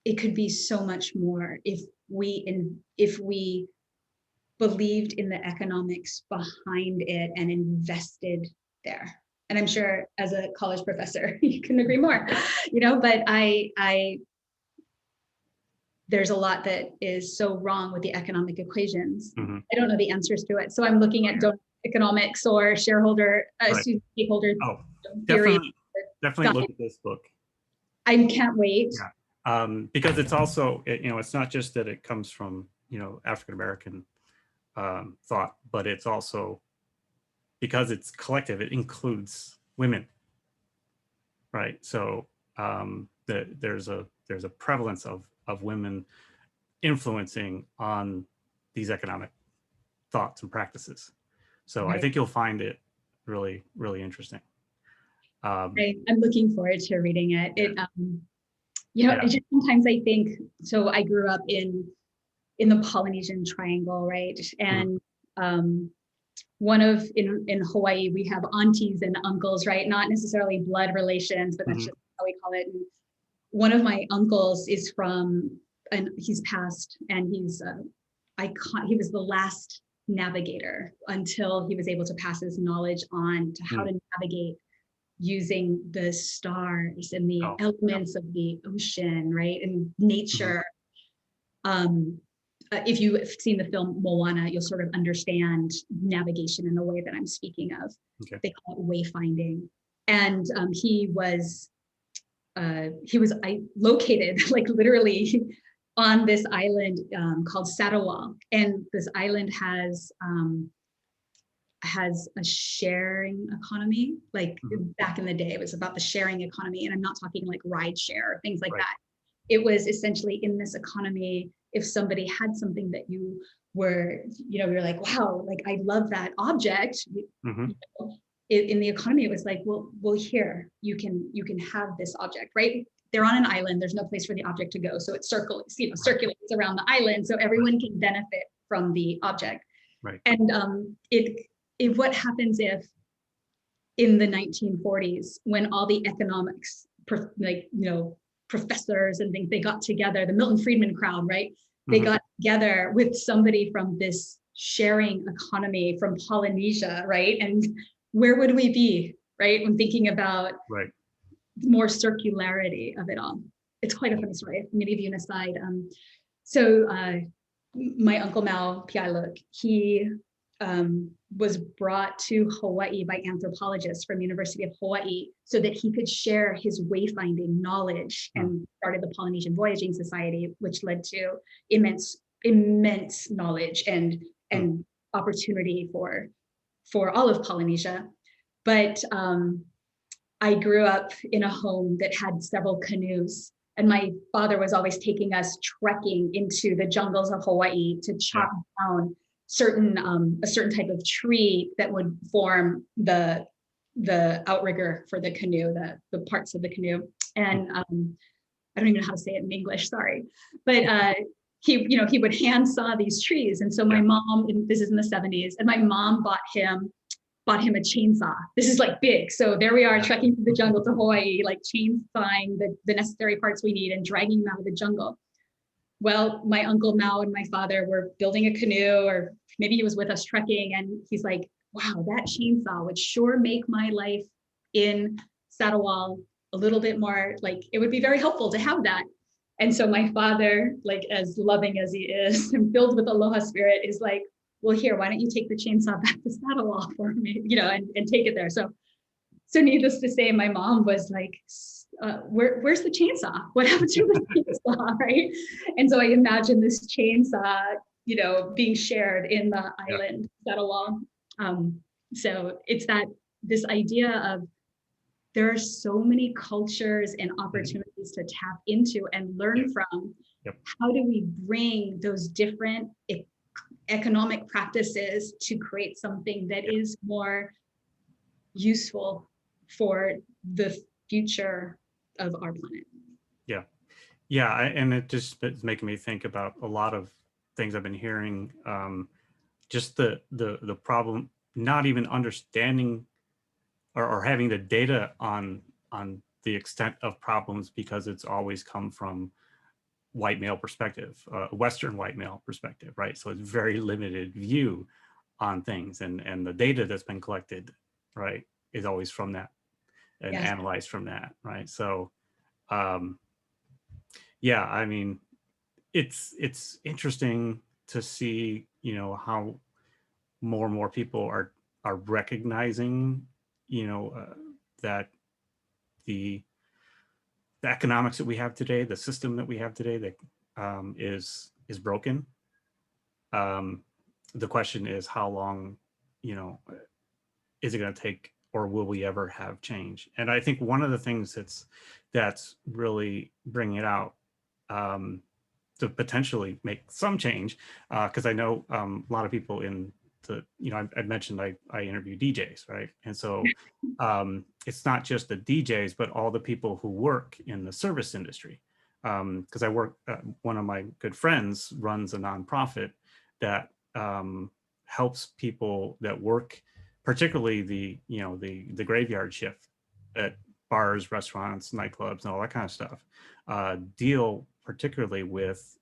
It could be so much more if we believed in the economics behind it and invested there. And I'm sure as a college professor, you can agree more, but there's a lot that is so wrong with the economic equations. I don't know the answers to it. So I'm looking at economics or stakeholder theory. Definitely look at this book. I can't wait. Yeah. Because it's also, it's not just that it comes from, African-American thought, but it's also, because it's collective, it includes women, right? So there's a prevalence of women influencing on these economic thoughts and practices. So I think you'll find it really, really interesting. I'm looking forward to reading it. It's just sometimes I think, so I grew up in the Polynesian Triangle, right? And in Hawaii, we have aunties and uncles, right? Not necessarily blood relations, but that's just how we call it. And one of my uncles is and he's passed, and he's he was the last navigator until he was able to pass his knowledge on to how to navigate using the stars and the elements of the ocean, right? And nature. If you've seen the film Moana, you'll sort of understand navigation in the way that I'm speaking of. Okay. They call it wayfinding. And he was located like literally on this island called Sarawak. And this island has a sharing economy. Like back in the day, it was about the sharing economy. And I'm not talking like ride share or things like that. It was essentially in this economy, if somebody had something that you were, you're like, wow, like I love that object. In the economy, it was like, well, here, you can have this object, right? They're on an island, there's no place for the object to go. So it circulates around the island so everyone can benefit from the object. Right. And what happens if in the 1940s when all the economics, professors and things, they got together, the Milton Friedman crowd, right? They got together with somebody from this sharing economy from Polynesia, right? And where would we be, right? When thinking about more circularity of it all. It's quite a funny story. I'm gonna give you an aside. My uncle Mao Piailuk, he was brought to Hawaii by anthropologists from University of Hawaii so that he could share his wayfinding knowledge, and started the Polynesian Voyaging Society, which led to immense knowledge and opportunity for all of Polynesia. But I grew up in a home that had several canoes, and my father was always taking us trekking into the jungles of Hawaii to chop down a certain type of tree that would form the outrigger for the canoe, the parts of the canoe. And I don't even know how to say it in English, sorry. But he would hand saw these trees. And so my mom, and this is in the 70s, and my mom bought him a chainsaw. This is like big. So there we are trekking through the jungle to Hawaii, like chainsawing the necessary parts we need and dragging them out of the jungle. Well, my uncle Mao and my father were building a canoe, or maybe he was with us trekking, and he's like, wow, that chainsaw would sure make my life in Satawal a little bit more, like it would be very helpful to have that. And so my father, like as loving as he is and filled with aloha spirit, is like, well, here, why don't you take the chainsaw back to Satawal for me, and take it there. So needless to say, my mom was like, where's the chainsaw? What happened to the chainsaw, right? And so I imagine this chainsaw, being shared in the island, Satawal. So it's this idea of there are so many cultures and opportunities to tap into and learn from. How do we bring those different economic practices to create something that is more useful for the future of our planet? And it's making me think about a lot of things I've been hearing. Just the problem, not even understanding or having the data on the extent of problems, because it's always come from white male perspective, Western white male perspective, right? So it's very limited view on things, and the data that's been collected, right, is always from that and analyzed from that, right? So, I mean, it's interesting to see, how more and more people are recognizing, that the economics that we have today, the system that we have today, that is broken. The question is, how long, is it going to take, or will we ever have change? And I think one of the things that's really bringing it out to potentially make some change, because I know a lot of people in I mentioned I interview DJs, right? And so it's not just the DJs, but all the people who work in the service industry. Because I work, one of my good friends runs a nonprofit that helps people that work, particularly the graveyard shift at bars, restaurants, nightclubs, and all that kind of stuff, deal particularly with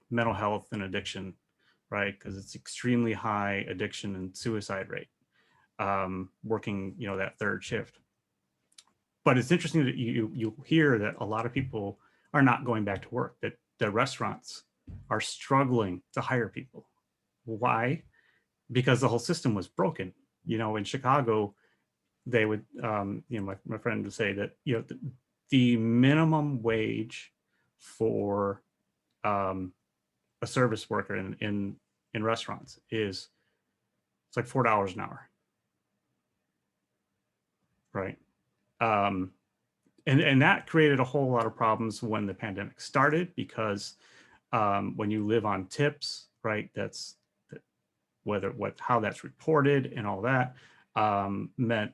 mental health and addiction, right? Because it's extremely high addiction and suicide rate, working, that third shift. But it's interesting that you hear that a lot of people are not going back to work, that the restaurants are struggling to hire people. Why? Because the whole system was broken. In Chicago, they would, my friend would say that, the minimum wage for a service worker in restaurants it's like $4 an hour, right? And that created a whole lot of problems when the pandemic started, because when you live on tips, right, how that's reported and all that meant,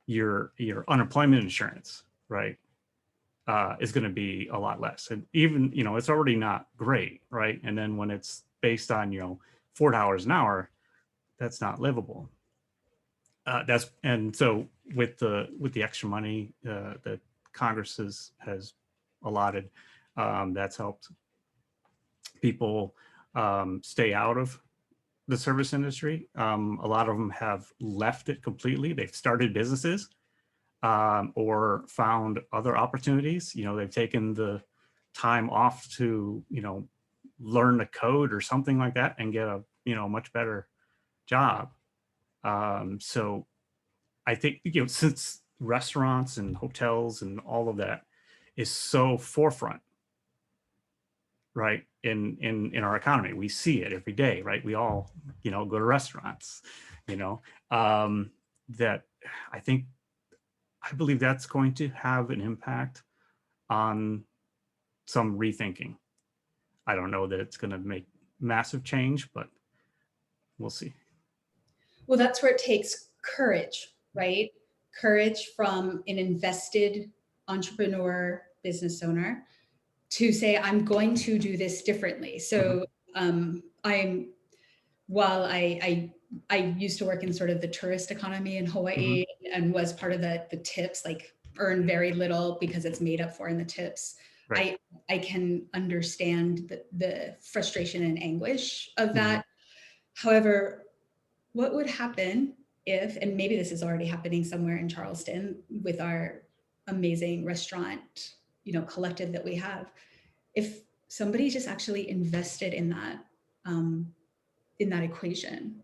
your unemployment insurance, right, is going to be a lot less. And even, it's already not great, right? And then when it's based on, $4 an hour, that's not livable. and so with the extra money that Congress has allotted, that's helped people stay out of the service industry. A lot of them have left it completely. They've started businesses or found other opportunities. They've taken the time off to, learn the code or something like that and get a, much better job. So I think, since restaurants and hotels and all of that is so forefront, right, in our economy, we see it every day, right? We all, go to restaurants, that I believe that's going to have an impact on some rethinking. I don't know that it's going to make massive change, but we'll see. Well, that's where it takes courage, right? Courage from an invested entrepreneur, business owner to say, I'm going to do this differently. So while I used to work in sort of the tourist economy in Hawaii and was part of the tips, like earn very little because it's made up for in the tips. Right. I can understand the frustration and anguish of that. However, what would happen if, and maybe this is already happening somewhere in Charleston with our amazing restaurant, collective that we have, if somebody just actually invested in that equation,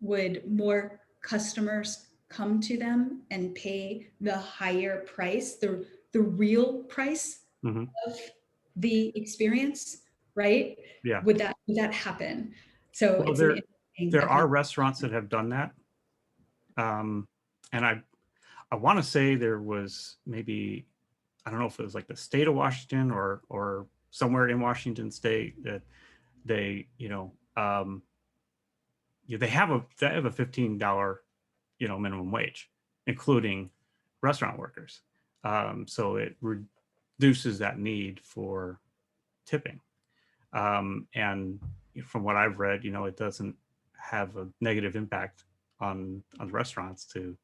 would more customers come to them and pay the higher price, the real price of the experience, right? Yeah. Would that happen? So well, there are restaurants that have done that. And I want to say there was maybe, I don't know if it was like the state of Washington or somewhere in Washington state that they, they have a $15, minimum wage, including restaurant workers. So it reduces that need for tipping. And from what I've read, it doesn't have a negative impact on the restaurants to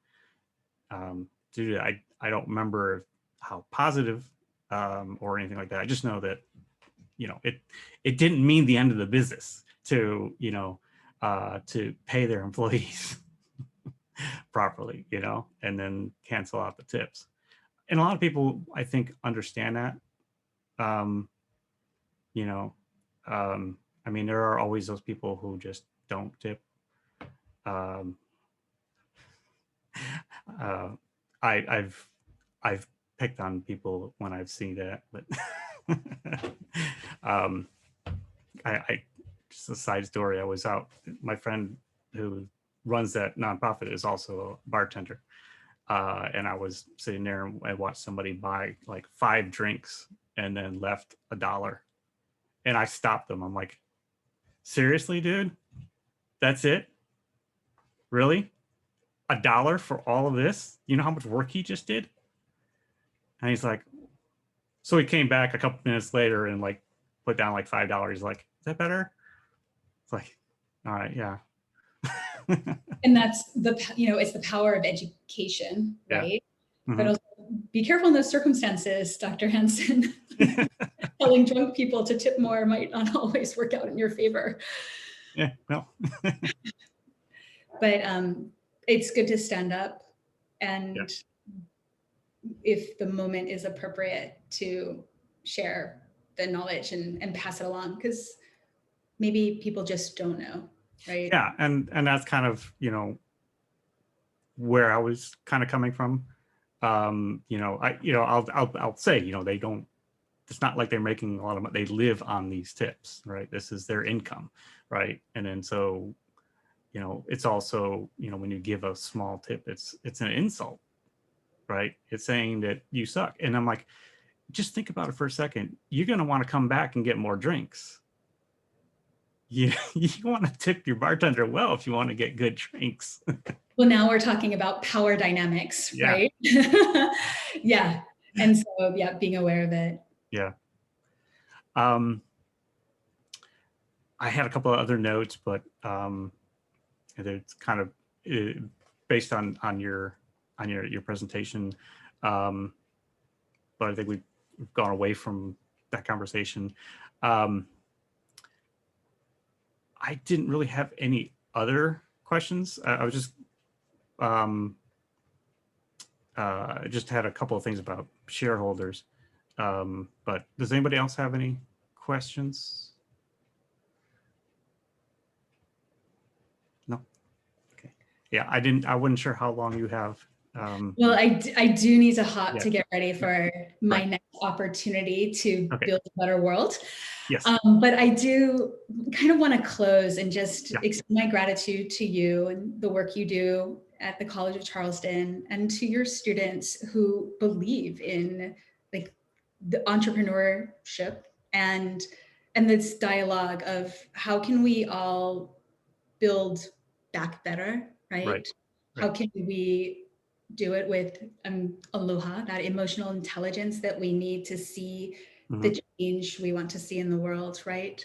do that. I don't remember how positive or anything like that. I just know that, it didn't mean the end of the business to, to pay their employees properly, and then cancel out the tips. And a lot of people, I think, understand that. I mean, there are always those people who just don't tip. I've picked on people when I've seen that, but I just a side story. I was out. My friend who runs that nonprofit is also a bartender, and I was sitting there and I watched somebody buy like 5 drinks and then left $1. And I stopped them. I'm like, seriously, dude? That's it? Really? $1 for all of this? You know how much work he just did? And he's like, so he came back a couple minutes later and like put down like $5. He's like, is that better? It's like, all right, yeah. And that's it's the power of education, right? Yeah. But also be careful in those circumstances, Dr. Hansen. Telling drunk people to tip more might not always work out in your favor. Yeah, well. But it's good to stand up, and if the moment is appropriate, to share the knowledge and pass it along, because maybe people just don't know, right? Yeah, and that's kind of, where I was kind of coming from. I'll say, they don't, it's not like they're making a lot of money. They live on these tips, right? This is their income, right? And then so, it's also, when you give a small tip, it's an insult, right? It's saying that you suck. And I'm like, just think about it for a second. You're going to want to come back and get more drinks. You want to tip your bartender well if you want to get good drinks. Well, now we're talking about power dynamics, Yeah. right? Yeah. And so, being aware of it. Yeah. I had a couple of other notes, but it's kind of based on your presentation, but I think we've gone away from that conversation. I didn't really have any other questions. I was just had a couple of things about shareholders, but does anybody else have any questions? No. Okay. Yeah, I wasn't sure how long you have. Well, I do need to hop Yeah. to get ready for my Right. next opportunity to Okay. build a better world. Yes. But I do kind of want to close and just Yeah. extend my gratitude to you and the work you do at the College of Charleston, and to your students who believe in like the entrepreneurship and this dialogue of how can we all build back better, right? Right. How can we do it with aloha, that emotional intelligence that we need to see the change we want to see in the world, right?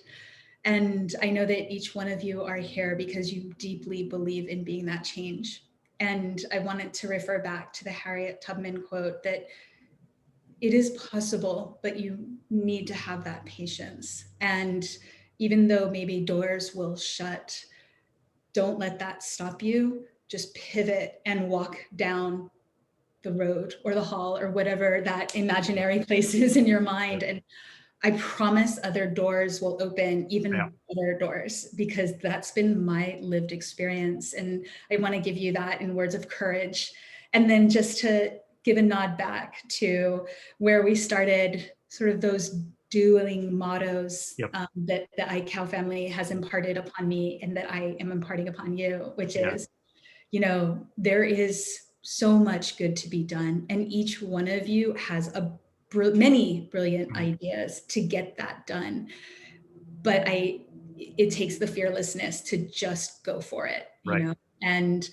And I know that each one of you are here because you deeply believe in being that change. And I wanted to refer back to the Harriet Tubman quote that it is possible, but you need to have that patience. And even though maybe doors will shut, don't let that stop you. Just pivot and walk down the road or the hall or whatever that imaginary place is in your mind. And I promise other doors will open, even better doors, because that's been my lived experience. And I want to give you that in words of courage. And then just to give a nod back to where we started, sort of those dueling mottos that the iCow family has imparted upon me and that I am imparting upon you, which is, you know, there is so much good to be done. And each one of you has many brilliant ideas to get that done. But it takes the fearlessness to just go for it, you know? And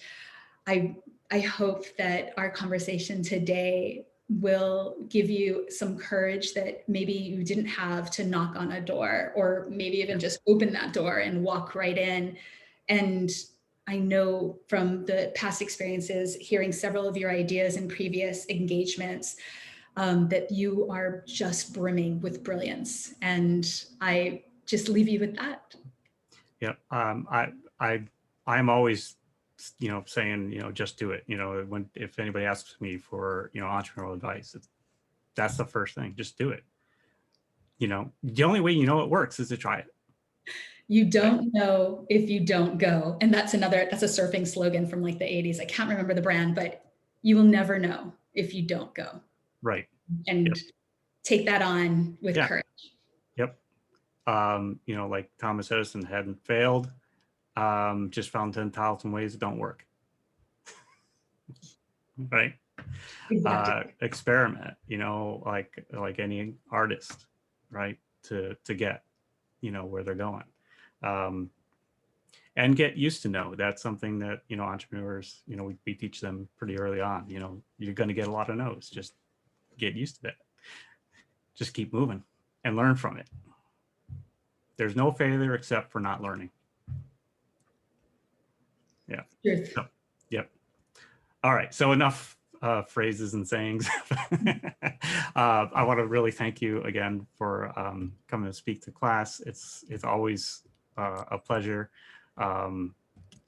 I hope that our conversation today will give you some courage that maybe you didn't have to knock on a door, or maybe even just open that door and walk right in. And I know from the past experiences, hearing several of your ideas in previous engagements, that you are just brimming with brilliance. And I just leave you with that. Yeah. I'm always, you know, saying, you know, just do it. You know, if anybody asks me for, you know, entrepreneurial advice, that's the first thing. Just do it. You know, the only way you know it works is to try it. You don't know if you don't go. And that's a surfing slogan from like the 80s. I can't remember the brand, but you will never know if you don't go. Right. And take that on with courage. Yep. You know, like Thomas Edison hadn't failed, just found 10,000 ways that don't work. Right. Exactly. Experiment, you know, like any artist, right, to get, you know, where they're going. And get used to know. That's something that, you know, entrepreneurs, you know, we teach them pretty early on. You know, you're going to get a lot of no's. Just get used to that. Just keep moving and learn from it. There's no failure except for not learning. Yeah. So, yep. All right. So enough phrases and sayings. I want to really thank you again for coming to speak to class. It's always a pleasure.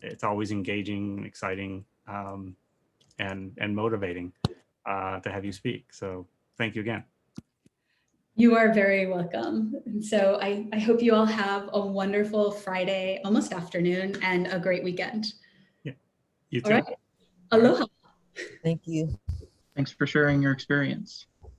It's always engaging, exciting, and motivating to have you speak. So thank you again. You are very welcome. And so I hope you all have a wonderful Friday, almost afternoon, and a great weekend. Yeah. You too. All right. Aloha. Thank you. Thanks for sharing your experience.